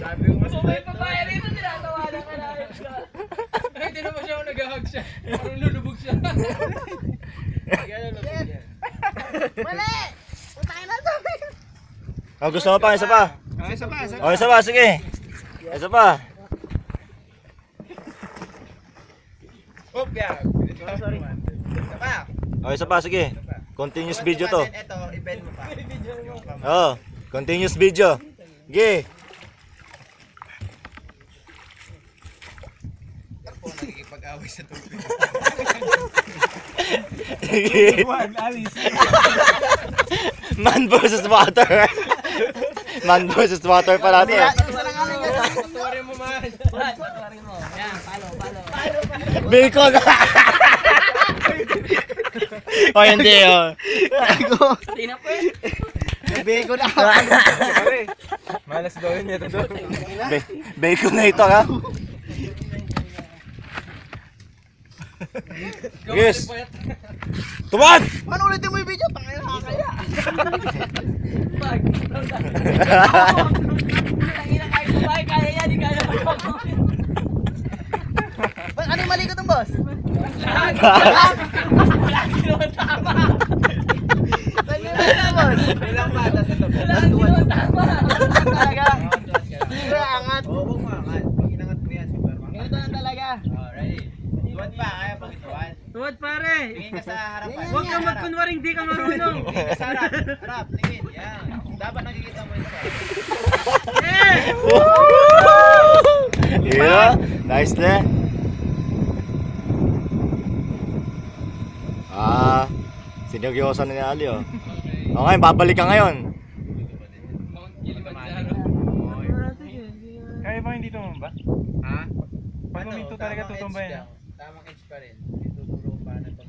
Sabi ko mas may babae rito, tinatawanan ka namin siya. Hindi naman siya nag-hug siya. Parang lulubog siya. Mali! Putangin na sabi! Oh, gusto mo pa? Isa pa? Isa pa. Oh, isa pa, sige. Isa pa. Oh, yeah. Sorry. Isa pa. Oh, isa pa, sige. Continuous video to. Ito, i-bend mo pa. Oh, continuous video. Sige. Ako nakikipag-away sa tubig. Sige. Man versus water. Man versus water pa natin. Sorry mo man. Patuwarin mo. Yan, palo. Bacon. Oh, hindi oh. Tina po eh. Bacon na. Malas daw yun ito doon. Bacon na ito ha. Yes. Tuman! Paano ulitin mo yung video? Tangin na kaya. Tangin na kahit babae, kaya yan. Di kaya mo. Ano yung mali ko itong boss? Lagi naman tama. Tangin na boss. Ilang bata sa loob? Lagi naman tama. Talaga. Kaya angat. Oo, huwag mo angat. Pag inangat mo yan, super angat. Ganito lang talaga. Ready? Tuwad pa, kaya pag ituwan. Tuwad pare! Tingin ka sa harapan. Huwag kang magkunwaring di ka marunong! Tingin ka sa harap. Harap, tingin. Yan. Dapat nakikita mo yun sa Yeah, nice na. Sinigyosan na ni Ali oh. Okay, babalik ka ngayon. Kaya ba hindi tumumba? Ha? Pag huminto talaga tutumba yan. Tamang edge pa rin. Tuturo pa ng pag